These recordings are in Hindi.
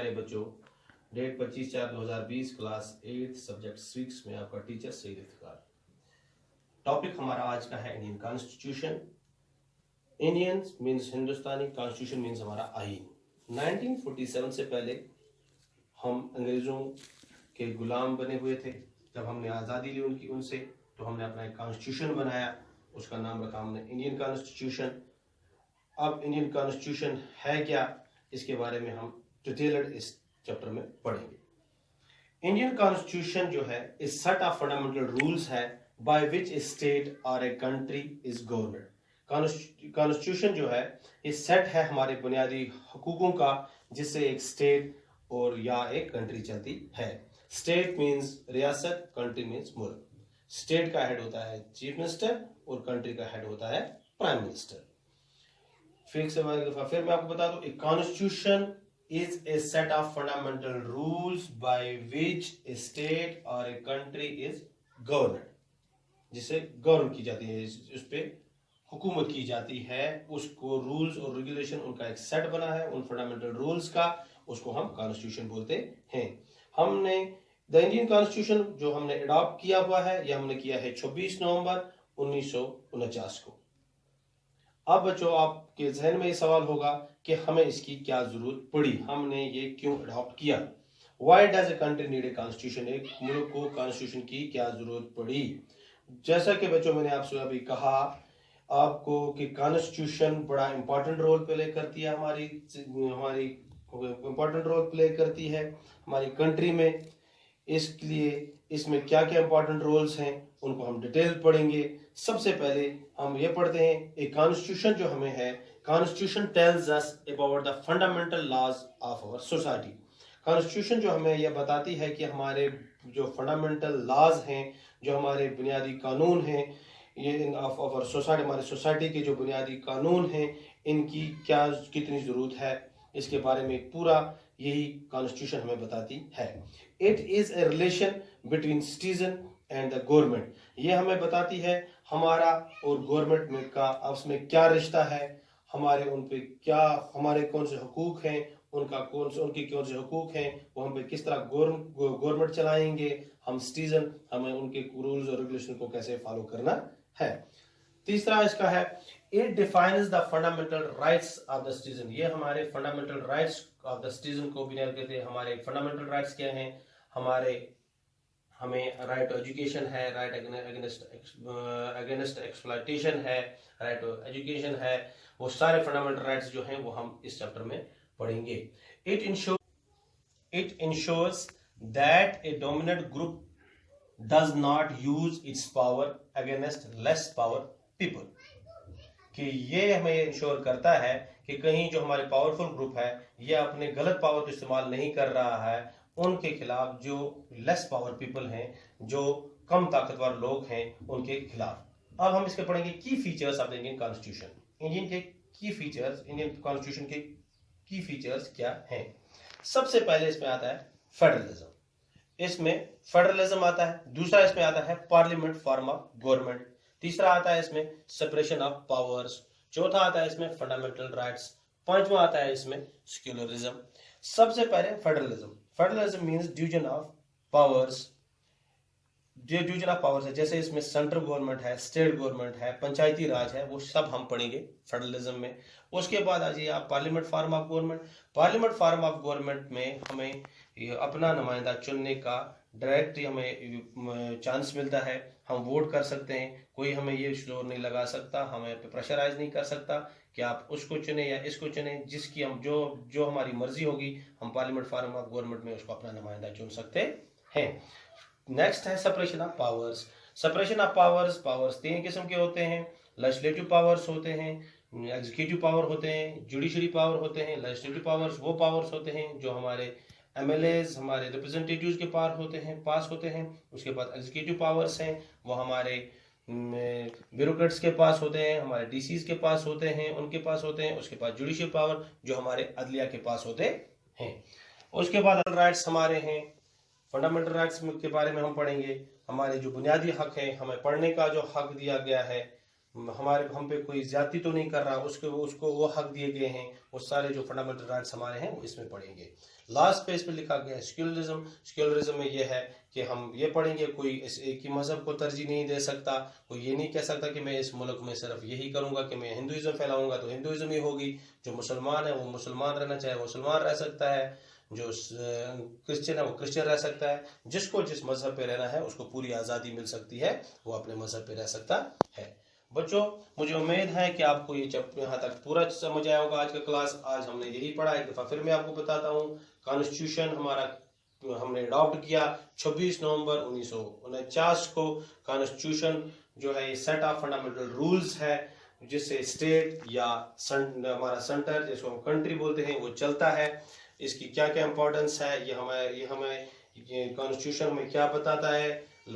प्यारे बच्चों, डेट 25/4/2020, क्लास 8 सब्जेक्ट सिविक्स में आपका टीचर सईद इफ्तिकार। टॉपिक हमारा आज का है इंडियन कॉन्स्टिट्यूशन। इंडियन मीन्स हिंदुस्तानी, कॉन्स्टिट्यूशन मीन्स हमारा आईन। 1947 से पहले हम अंग्रेजों के गुलाम बने हुए थे। जब हमने आज़ादी ली उनसे तो हमने अपना एक कॉन्स्टिट्यूशन बनाया, उसका नाम रखा हमने इंडियन कॉन्स्टिट्यूशन। अब इंडियन कॉन्स्टिट्यूशन है क्या, इसके बारे में हम डिटेल्ड इस चैप्टर में पढ़ेंगे। इंडियन कॉन्स्टिट्यूशन जो है इस सेट ऑफ फंडामेंटल रूल्स है बाय विच ए स्टेट और a country is government. Constitution जो है इस सेट है हमारे बुनियादी हकूकों का, जिससे एक स्टेट और या एक कंट्री चलती है। स्टेट मीन्स रियासत, कंट्री मीन्स मुल्क। स्टेट का हेड होता है चीफ मिनिस्टर और कंट्री का हेड होता है प्राइम मिनिस्टर। फिर मैं आपको बता दूं, एक constitution is a set of fundamental rules by which A state और ए कंट्री इज गवर्नमेंट, जिसे गवर्न की जाती है, उस पे हुकूमत की जाती है। उसको रूल्स और रेगुलेशन, उनका एक सेट बना है उन फंडामेंटल रूल्स का, उसको हम कॉन्स्टिट्यूशन बोलते हैं। हमने द इंडियन कॉन्स्टिट्यूशन जो हमने अडॉप्ट किया हुआ है, यह हमने किया है 26 नवंबर 1949 को। अब बच्चों, आपके जहन में ये सवाल होगा कि हमें इसकी क्या जरूरत पड़ी, हमने ये क्यों अडॉप्ट किया। Why does a country need a constitution, एक मुल्क को कॉन्स्टिट्यूशन की क्या जरूरत पड़ी। जैसा कि बच्चों मैंने आपसे अभी कहा आपको कि कॉन्स्टिट्यूशन बड़ा इंपॉर्टेंट रोल प्ले करती है, हमारी इंपॉर्टेंट रोल प्ले करती है हमारी कंट्री में। इसलिए इसमें क्या क्या इंपॉर्टेंट रोल्स हैं उनको हम डिटेल पढ़ेंगे। सबसे पहले हम ये पढ़ते हैं, एक कॉन्स्टिट्यूशन जो हमें है, constitution tells us about the fundamental laws of our society. Constitution जो हमें यह बताती है कि हमारे जो फंडामेंटल लॉज हैं, जो हमारे बुनियादी कानून हैं, ये ऑफ आवर सोसाइटी, हमारे सोसाइटी के जो बुनियादी कानून हैं, इनकी क्या कितनी जरूरत है, इसके बारे में पूरा यही कॉन्स्टिट्यूशन हमें बताती है। It is a relation between citizen and the government, ये हमें बताती है हमारा और गवर्नमेंट में का आपस में क्या रिश्ता है, हमारे उन पे क्या, हमारे कौन से हकूक हैं, उनके कौन से हकूक हैं, वो हम पे किस तरह गवर्नमेंट चलाएंगे, हम सिटीजन, हमें उनके रूल्स और रेगुलेशन को कैसे फॉलो करना है। तीसरा इसका है, it defines the fundamental rights of the citizen, ये हमारे fundamental rights of the citizen को भी कहते हैं। हमारे फंडामेंटल राइट्स क्या हैं, हमें राइट टू एजुकेशन है, राइट अगेंस्ट एक्सप्लॉयटेशन है, राइट टू एजुकेशन है, वो सारे फंडामेंटल राइट्स जो हैं वो हम इस चैप्टर में पढ़ेंगे। It ensures that a dominant group does not use its power against less power people, कि ये हमें इंश्योर करता है कि कहीं जो हमारे पावरफुल ग्रुप है ये अपने गलत पावर को इस्तेमाल नहीं कर रहा है उनके खिलाफ जो लेस पावर पीपल हैं, जो कम ताकतवर लोग हैं, उनके खिलाफ। अब हम इसके पढ़ेंगे की features of the Indian constitution. Indian constitution के की फीचर्स क्या हैं। सबसे पहले इसमें आता है फेडरलिज्म, इसमें फेडरलिज्म आता है। दूसरा इसमें आता है पार्लियामेंट फॉर्म ऑफ गवर्नमेंट। तीसरा आता है इसमें सेपरेशन ऑफ पावर्स। चौथा आता है इसमें फंडामेंटल राइट्स। पांचवा आता है इसमें सेक्युलरिज्म। सबसे पहले federalism. Federalism means division of powers. जो डिवीजन ऑफ पावर्स है, जैसे इसमें सेंट्रल गवर्नमेंट है, स्टेट गवर्नमेंट है, पंचायती राज है, वो सब हम पढ़ेंगे फेडरलिज्म में। उसके बाद आ जाइए आप parliament form of government. Parliament form of government में हमें अपना नुमाइंदा चुनने का डायरेक्ट हमें चांस मिलता है, हम वोट कर सकते हैं, कोई हमें ये जोर नहीं लगा सकता, हमें प्रेशराइज नहीं कर सकता कि आप उसको चुने या इसको चुने, जिसकी हम जो हमारी मर्जी होगी हम पार्लियामेंट फॉर्म ऑफ गवर्नमेंट में उसको अपना नुमाइंदा चुन सकते हैं। नेक्स्ट है separation of powers. Separation of powers तीन किस्म के होते हैं। लेजिस्लेटिव पावर्स होते हैं, एग्जीक्यूटिव पावर होते हैं, जुडिशरी पावर होते हैं। लेजिस्लेटिव पावर्स वो पावर्स होते हैं जो हमारे एमएलएज, हमारे रिप्रेजेंटेटिव्स के पास होते हैं। उसके बाद एग्जीक्यूटिव पावर्स हैं, वो हमारे ब्यूरोक्रेट्स के पास होते हैं, हमारे डीसीज के पास होते हैं, उनके पास होते हैं। उसके बाद जुडिशियल पावर जो हमारे अदलिया के पास होते हैं। उसके बाद राइट्स हमारे हैं, फंडामेंटल राइट्स के बारे में हम पढ़ेंगे। हमारे जो बुनियादी हक है, हमें पढ़ने का जो हक दिया गया है, हमारे हम पे कोई ज्यादती तो नहीं कर रहा, उसको वो हक दिए गए हैं, वो सारे जो फंडामेंटल राइट्स हमारे हैं वो इसमें पढ़ेंगे। लास्ट पेज पे लिखा गया है सेक्युलरिज्म। सेक्युलरिज्म में ये है कि हम ये पढ़ेंगे, कोई इस एक ही मजहब को तरजीह नहीं दे सकता, कोई ये नहीं कह सकता कि मैं इस मुल्क में सिर्फ यही करूंगा कि मैं हिंदुइज्म फैलाऊंगा तो हिंदुइज्म ही होगी, जो मुसलमान है वो मुसलमान रहना चाहे मुसलमान रह सकता है, जो क्रिश्चियन है वो क्रिश्चियन रह सकता है, जिसको जिस मजहब पे रहना है उसको पूरी आज़ादी मिल सकती है, वो अपने मजहब पे रह सकता है। बच्चों, मुझे उम्मीद है कि आपको ये यहाँ तक पूरा समझ आया होगा आज का क्लास। आज हमने यही पढ़ा, एक दफ़ा फिर मैं आपको बताता हूँ। कॉन्स्टिट्यूशन हमारा हमने अडॉप्ट किया 26 नवंबर 1949 को। कॉन्स्टिट्यूशन जो है ये सेट ऑफ फंडामेंटल रूल्स है जिससे स्टेट या हमारा सेंटर, जिसको हम कंट्री बोलते हैं, वो चलता है। इसकी क्या क्या इंपॉर्टेंस है, ये हमें कॉन्स्टिट्यूशन में क्या बताता है,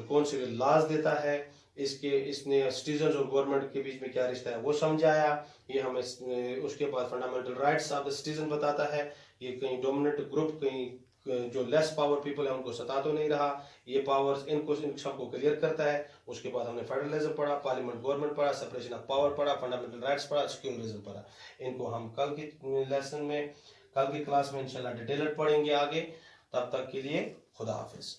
कौन से लॉज देता है, इसने सिटीजन और गवर्नमेंट के बीच में क्या रिश्ता है वो समझाया। ये हमें उसके बाद fundamental rights of the citizen बताता है। ये कहीं डोमिनेंट ग्रुप, कहीं जो लेस पावर पीपल है उनको सता तो नहीं रहा, ये पावर्स इन सबको क्लियर करता है। उसके बाद हमने फेडरलिज्म पढ़ा, पार्लियामेंट गवर्नमेंट पढ़ा, सेपरेशन ऑफ पावर पढ़ा, फंडामेंटल राइट्स पढ़ा, सेक्युलरिज्म पढ़ा। इनको हम कल की लेसन में, कल की क्लास में इंशाल्लाह डिटेल्ड पढ़ेंगे आगे। तब तक के लिए खुदा हाफिज।